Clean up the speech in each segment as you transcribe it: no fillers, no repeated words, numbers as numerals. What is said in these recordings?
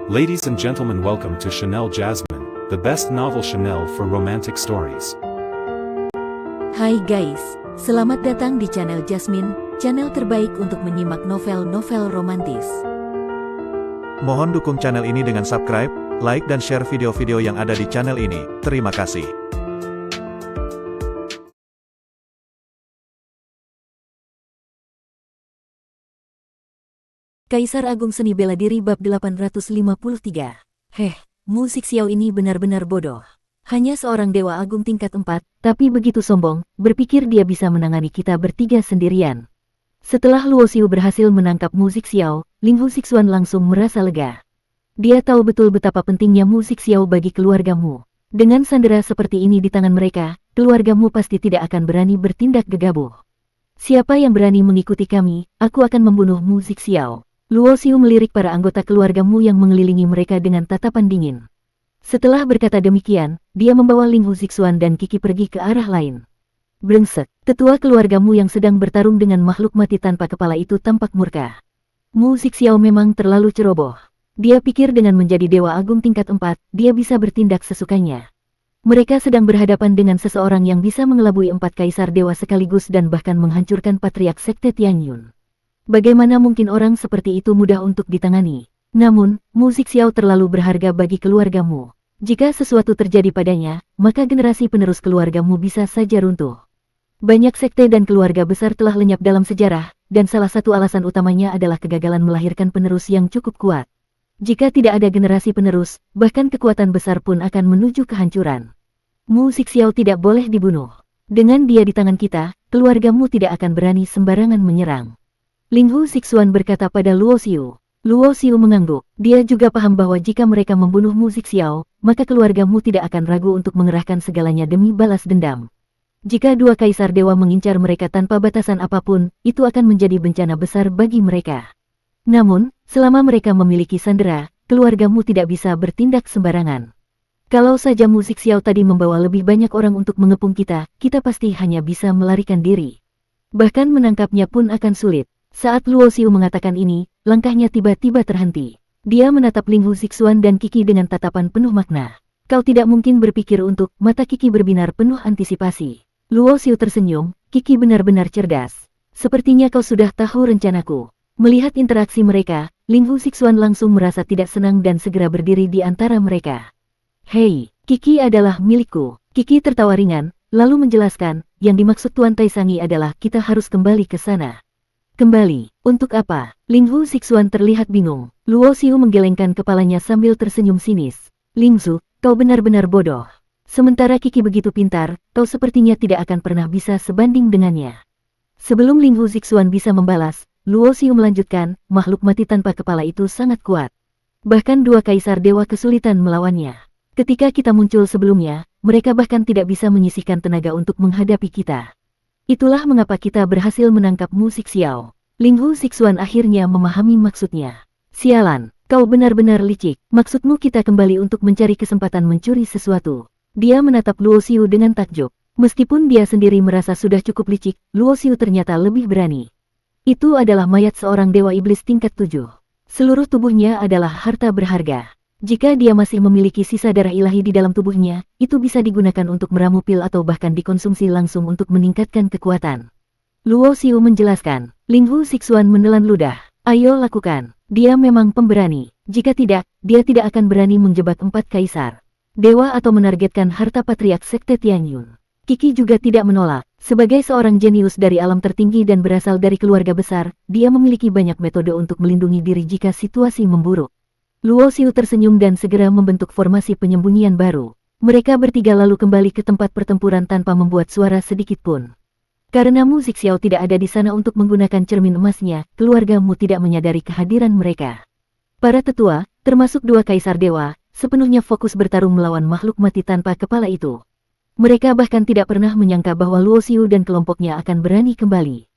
Ladies and gentlemen, welcome to Chanel Jasmine, the best novel Chanel for romantic stories. Hai guys, selamat datang di channel Jasmine, channel terbaik untuk menyimak novel-novel romantis. Mohon dukung channel ini dengan subscribe, like dan share video-video yang ada di channel ini. Terima kasih. Kaisar Agung Seni Bela Diri bab 853. Musik Xiao ini benar-benar bodoh. Hanya seorang dewa agung tingkat 4, tapi begitu sombong, berpikir dia bisa menangani kita bertiga sendirian. Setelah Luo Xiu berhasil menangkap musik Xiao, Ling Hu Sixuan langsung merasa lega. Dia tahu betul betapa pentingnya musik Xiao bagi keluargamu. Dengan sandera seperti ini di tangan mereka, keluargamu pasti tidak akan berani bertindak gegabah. Siapa yang berani mengikuti kami, aku akan membunuh musik Xiao. Luo Xiu melirik para anggota keluargamu yang mengelilingi mereka dengan tatapan dingin. Setelah berkata demikian, dia membawa Ling Hu Sixuan dan Qi Qi pergi ke arah lain. Brengsek, tetua keluargamu yang sedang bertarung dengan makhluk mati tanpa kepala itu tampak murka. Musik Xiao memang terlalu ceroboh. Dia pikir dengan menjadi dewa agung tingkat 4, dia bisa bertindak sesukanya. Mereka sedang berhadapan dengan seseorang yang bisa mengelabui 4 kaisar dewa sekaligus dan bahkan menghancurkan patriark sekte Tianyun. Bagaimana mungkin orang seperti itu mudah untuk ditangani? Namun, musik Xiao terlalu berharga bagi keluargamu. Jika sesuatu terjadi padanya, maka generasi penerus keluargamu bisa saja runtuh. Banyak sekte dan keluarga besar telah lenyap dalam sejarah, dan salah satu alasan utamanya adalah kegagalan melahirkan penerus yang cukup kuat. Jika tidak ada generasi penerus, bahkan kekuatan besar pun akan menuju kehancuran. Musik Xiao tidak boleh dibunuh. Dengan dia di tangan kita, keluargamu tidak akan berani sembarangan menyerang. Ling Hu Sixuan berkata pada Luo Xiu. Luo Xiu mengangguk. Dia juga paham bahwa jika mereka membunuh musik Xiao, maka keluargamu tidak akan ragu untuk mengerahkan segalanya demi balas dendam. Jika dua kaisar dewa mengincar mereka tanpa batasan apapun, itu akan menjadi bencana besar bagi mereka. Namun, selama mereka memiliki sandera, keluargamu tidak bisa bertindak sembarangan. Kalau saja musik Xiao tadi membawa lebih banyak orang untuk mengepung kita, kita pasti hanya bisa melarikan diri. Bahkan menangkapnya pun akan sulit. Saat Luo Xiu mengatakan ini, langkahnya tiba-tiba terhenti. Dia menatap Ling Hu Sixuan dan Qi Qi dengan tatapan penuh makna. Kau tidak mungkin berpikir untuk, mata Qi Qi berbinar penuh antisipasi. Luo Xiu tersenyum, Qi Qi benar-benar cerdas. Sepertinya kau sudah tahu rencanaku. Melihat interaksi mereka, Ling Hu Sixuan langsung merasa tidak senang dan segera berdiri di antara mereka. Hei, Qi Qi adalah milikku. Qi Qi tertawa ringan, lalu menjelaskan, yang dimaksud Tuan Taisangi adalah kita harus kembali ke sana. Kembali, untuk apa? Ling Hu Sixuan terlihat bingung. Luo Xiu menggelengkan kepalanya sambil tersenyum sinis. Ling Zhu, kau benar-benar bodoh. Sementara Qi Qi begitu pintar, kau sepertinya tidak akan pernah bisa sebanding dengannya. Sebelum Ling Hu Sixuan bisa membalas, Luo Xiu melanjutkan, makhluk mati tanpa kepala itu sangat kuat. Bahkan dua kaisar dewa kesulitan melawannya. Ketika kita muncul sebelumnya, mereka bahkan tidak bisa menyisihkan tenaga untuk menghadapi kita. Itulah mengapa kita berhasil menangkap musik Xiao. Ling Hu Sixuan akhirnya memahami maksudnya. Sialan, kau benar-benar licik. Maksudmu kita kembali untuk mencari kesempatan mencuri sesuatu. Dia menatap Luo Xiu dengan takjub. Meskipun dia sendiri merasa sudah cukup licik, Luo Xiu ternyata lebih berani. Itu adalah mayat seorang dewa iblis tingkat 7. Seluruh tubuhnya adalah harta berharga. Jika dia masih memiliki sisa darah ilahi di dalam tubuhnya, itu bisa digunakan untuk meramu pil atau bahkan dikonsumsi langsung untuk meningkatkan kekuatan. Luo Xiu menjelaskan. Ling Hu Sixuan menelan ludah. Ayo lakukan. Dia memang pemberani. Jika tidak, dia tidak akan berani menjebak 4 kaisar dewa atau menargetkan harta patriark sekte Tianyun. Qi Qi juga tidak menolak. Sebagai seorang jenius dari alam tertinggi dan berasal dari keluarga besar, dia memiliki banyak metode untuk melindungi diri jika situasi memburuk. Luo Xiu tersenyum dan segera membentuk formasi penyembunyian baru. Mereka bertiga lalu kembali ke tempat pertempuran tanpa membuat suara sedikit pun. Karena musik Xiao tidak ada di sana untuk menggunakan cermin emasnya, keluargamu tidak menyadari kehadiran mereka. Para tetua, termasuk dua kaisar dewa, sepenuhnya fokus bertarung melawan makhluk mati tanpa kepala itu. Mereka bahkan tidak pernah menyangka bahwa Luo Xiu dan kelompoknya akan berani kembali.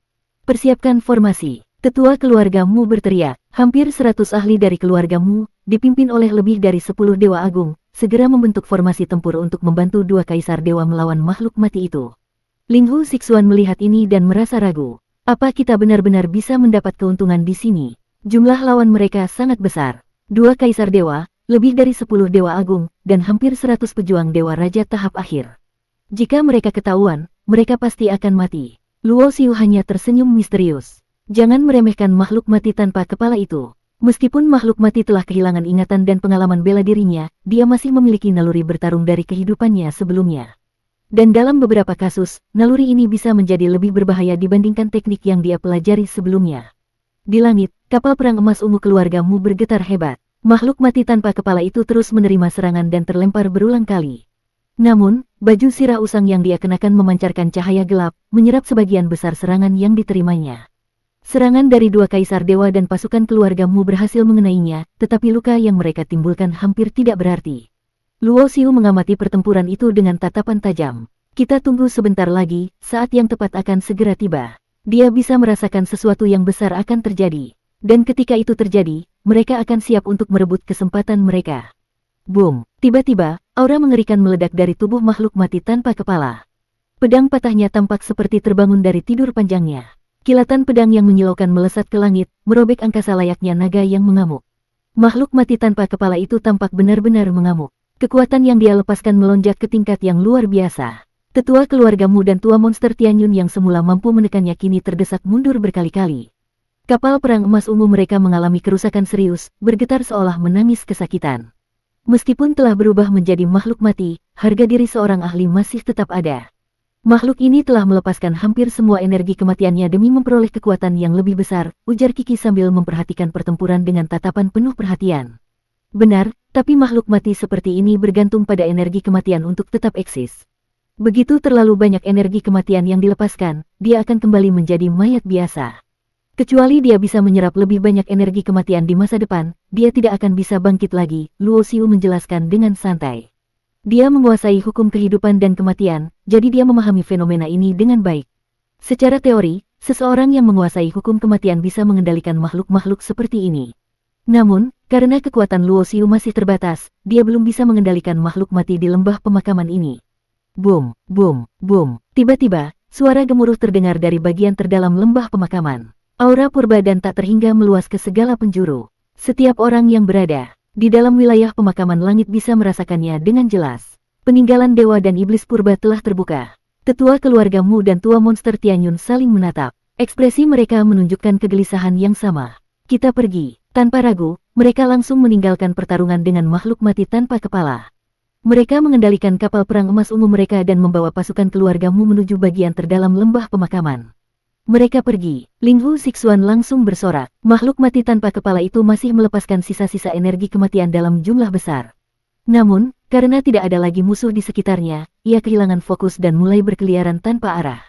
Persiapkan formasi. Tetua keluargamu berteriak. Hampir 100 ahli dari keluargamu, dipimpin oleh lebih dari 10 dewa agung, segera membentuk formasi tempur untuk membantu dua kaisar dewa melawan makhluk mati itu. Ling Hu Sixuan melihat ini dan merasa ragu. Apa kita benar-benar bisa mendapat keuntungan di sini? Jumlah lawan mereka sangat besar. 2 kaisar dewa, lebih dari 10 dewa agung, dan hampir 100 pejuang dewa raja tahap akhir. Jika mereka ketahuan, mereka pasti akan mati. Luo Xiu hanya tersenyum misterius. Jangan meremehkan makhluk mati tanpa kepala itu. Meskipun makhluk mati telah kehilangan ingatan dan pengalaman bela dirinya, dia masih memiliki naluri bertarung dari kehidupannya sebelumnya. Dan dalam beberapa kasus, naluri ini bisa menjadi lebih berbahaya dibandingkan teknik yang dia pelajari sebelumnya. Di langit, kapal perang emas ungu keluargamu bergetar hebat. Makhluk mati tanpa kepala itu terus menerima serangan dan terlempar berulang kali. Namun, baju sirah usang yang dia kenakan memancarkan cahaya gelap, menyerap sebagian besar serangan yang diterimanya. Serangan dari 2 kaisar dewa dan pasukan keluargamu berhasil mengenainya, tetapi luka yang mereka timbulkan hampir tidak berarti. Luo Xiu mengamati pertempuran itu dengan tatapan tajam. Kita tunggu sebentar lagi, saat yang tepat akan segera tiba. Dia bisa merasakan sesuatu yang besar akan terjadi. Dan ketika itu terjadi, mereka akan siap untuk merebut kesempatan mereka. Boom! Tiba-tiba, aura mengerikan meledak dari tubuh makhluk mati tanpa kepala. Pedang patahnya tampak seperti terbangun dari tidur panjangnya. Kilatan pedang yang menyilaukan melesat ke langit, merobek angkasa layaknya naga yang mengamuk. Makhluk mati tanpa kepala itu tampak benar-benar mengamuk. Kekuatan yang dia lepaskan melonjak ke tingkat yang luar biasa. Tetua keluargamu dan tua monster Tianyun yang semula mampu menekannya kini terdesak mundur berkali-kali. Kapal perang emas ungu mereka mengalami kerusakan serius, bergetar seolah menangis kesakitan. Meskipun telah berubah menjadi makhluk mati, harga diri seorang ahli masih tetap ada. Makhluk ini telah melepaskan hampir semua energi kematiannya demi memperoleh kekuatan yang lebih besar, ujar Kiki sambil memperhatikan pertempuran dengan tatapan penuh perhatian. Benar, tapi makhluk mati seperti ini bergantung pada energi kematian untuk tetap eksis. Begitu terlalu banyak energi kematian yang dilepaskan, dia akan kembali menjadi mayat biasa. Kecuali dia bisa menyerap lebih banyak energi kematian di masa depan, dia tidak akan bisa bangkit lagi, Luo Xiu menjelaskan dengan santai. Dia menguasai hukum kehidupan dan kematian, jadi dia memahami fenomena ini dengan baik. Secara teori, seseorang yang menguasai hukum kematian bisa mengendalikan makhluk-makhluk seperti ini. Namun, karena kekuatan Luo Xiu masih terbatas, dia belum bisa mengendalikan makhluk mati di lembah pemakaman ini. Boom, boom, boom. Tiba-tiba, suara gemuruh terdengar dari bagian terdalam lembah pemakaman. Aura purba dan tak terhingga meluas ke segala penjuru. Setiap orang yang berada di dalam wilayah pemakaman langit bisa merasakannya dengan jelas. Peninggalan dewa dan iblis purba telah terbuka. Tetua keluargamu dan tua monster Tianyun saling menatap. Ekspresi mereka menunjukkan kegelisahan yang sama. Kita pergi. Tanpa ragu, mereka langsung meninggalkan pertarungan dengan makhluk mati tanpa kepala. Mereka mengendalikan kapal perang emas ungu mereka dan membawa pasukan keluargamu menuju bagian terdalam lembah pemakaman. Mereka pergi. Linghu Sixuan langsung bersorak. Makhluk mati tanpa kepala itu masih melepaskan sisa-sisa energi kematian dalam jumlah besar. Namun, karena tidak ada lagi musuh di sekitarnya, ia kehilangan fokus dan mulai berkeliaran tanpa arah.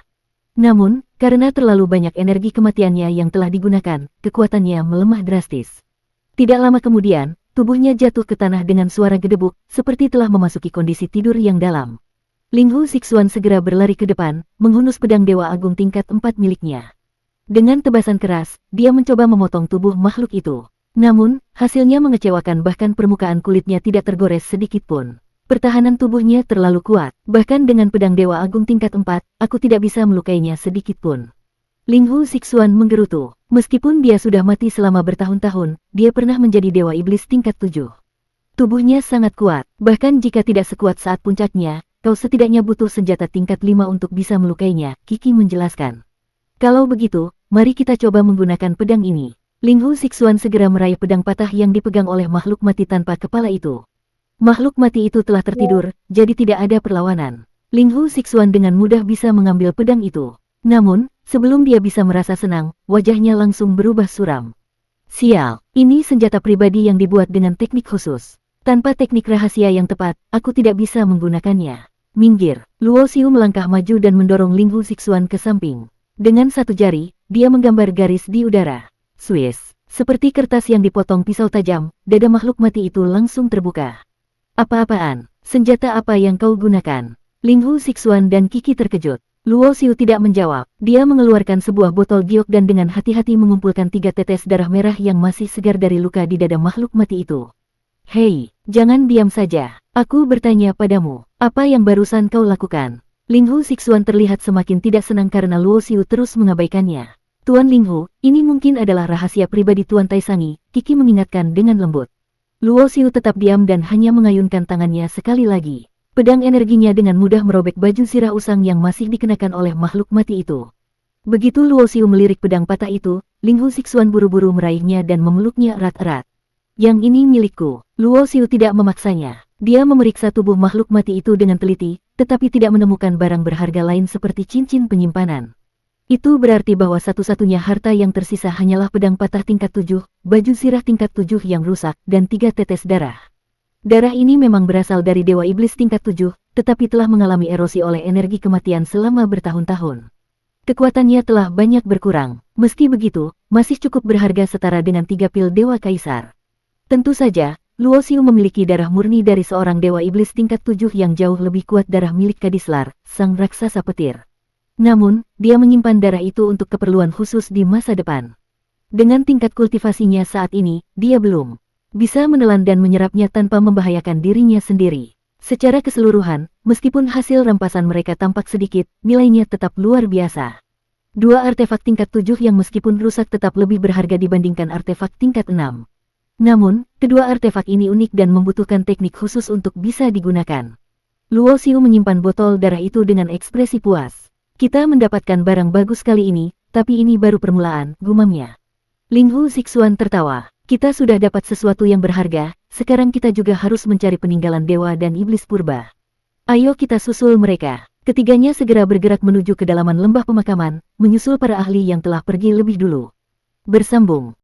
Namun, karena terlalu banyak energi kematiannya yang telah digunakan, kekuatannya melemah drastis. Tidak lama kemudian, tubuhnya jatuh ke tanah dengan suara gedebuk, seperti telah memasuki kondisi tidur yang dalam. Linghu Sixuan segera berlari ke depan, menghunus pedang Dewa Agung tingkat 4 miliknya. Dengan tebasan keras, dia mencoba memotong tubuh makhluk itu. Namun, hasilnya mengecewakan, bahkan permukaan kulitnya tidak tergores sedikit pun. Pertahanan tubuhnya terlalu kuat, bahkan dengan pedang Dewa Agung tingkat 4, aku tidak bisa melukainya sedikit pun. Linghu Sixuan menggerutu. Meskipun dia sudah mati selama bertahun-tahun, dia pernah menjadi Dewa Iblis tingkat 7. Tubuhnya sangat kuat, bahkan jika tidak sekuat saat puncaknya, kau setidaknya butuh senjata tingkat 5 untuk bisa melukainya, Kiki menjelaskan. Kalau begitu, mari kita coba menggunakan pedang ini. Linghu Sixuan segera meraih pedang patah yang dipegang oleh makhluk mati tanpa kepala itu. Makhluk mati itu telah tertidur, jadi tidak ada perlawanan. Linghu Sixuan dengan mudah bisa mengambil pedang itu. Namun, sebelum dia bisa merasa senang, wajahnya langsung berubah suram. Sial, ini senjata pribadi yang dibuat dengan teknik khusus. Tanpa teknik rahasia yang tepat, aku tidak bisa menggunakannya. Minggir, Luo Xiu melangkah maju dan mendorong Linghu Sixuan ke samping. Dengan satu jari, dia menggambar garis di udara. Swiss, seperti kertas yang dipotong pisau tajam, dada makhluk mati itu langsung terbuka. Apa-apaan? Senjata apa yang kau gunakan? Linghu Sixuan dan Kiki terkejut. Luo Xiu tidak menjawab. Dia mengeluarkan sebuah botol giok dan dengan hati-hati mengumpulkan 3 tetes darah merah yang masih segar dari luka di dada makhluk mati itu. Hei, jangan diam saja. Aku bertanya padamu, apa yang barusan kau lakukan? Linghu Sixuan terlihat semakin tidak senang karena Luo Xiu terus mengabaikannya. Tuan Linghu, ini mungkin adalah rahasia pribadi Tuan Taisangi, Kiki mengingatkan dengan lembut. Luo Xiu tetap diam dan hanya mengayunkan tangannya sekali lagi. Pedang energinya dengan mudah merobek baju sirah usang yang masih dikenakan oleh makhluk mati itu. Begitu Luo Xiu melirik pedang patah itu, Ling Hu Sixuan buru-buru meraihnya dan memeluknya erat-erat. Yang ini milikku. Luo Xiu tidak memaksanya. Dia memeriksa tubuh makhluk mati itu dengan teliti, tetapi tidak menemukan barang berharga lain seperti cincin penyimpanan. Itu berarti bahwa satu-satunya harta yang tersisa hanyalah pedang patah tingkat 7, baju sirah tingkat 7 yang rusak, dan 3 tetes darah. Darah ini memang berasal dari Dewa Iblis tingkat 7, tetapi telah mengalami erosi oleh energi kematian selama bertahun-tahun. Kekuatannya telah banyak berkurang. Meski begitu, masih cukup berharga setara dengan 3 pil Dewa Kaisar. Tentu saja, Luo Xiu memiliki darah murni dari seorang Dewa Iblis tingkat 7 yang jauh lebih kuat darah milik Kadislar, sang raksasa petir. Namun, dia menyimpan darah itu untuk keperluan khusus di masa depan. Dengan tingkat kultivasinya saat ini, dia belum bisa menelan dan menyerapnya tanpa membahayakan dirinya sendiri. Secara keseluruhan, meskipun hasil rampasan mereka tampak sedikit, nilainya tetap luar biasa. 2 artefak tingkat 7 yang meskipun rusak tetap lebih berharga dibandingkan artefak tingkat 6. Namun, kedua artefak ini unik dan membutuhkan teknik khusus untuk bisa digunakan. Luo Xiu menyimpan botol darah itu dengan ekspresi puas. Kita mendapatkan barang bagus kali ini, tapi ini baru permulaan, gumamnya. Ling Hu Sixuan tertawa. Kita sudah dapat sesuatu yang berharga, sekarang kita juga harus mencari peninggalan dewa dan iblis purba. Ayo kita susul mereka. Ketiganya segera bergerak menuju kedalaman lembah pemakaman, menyusul para ahli yang telah pergi lebih dulu. Bersambung.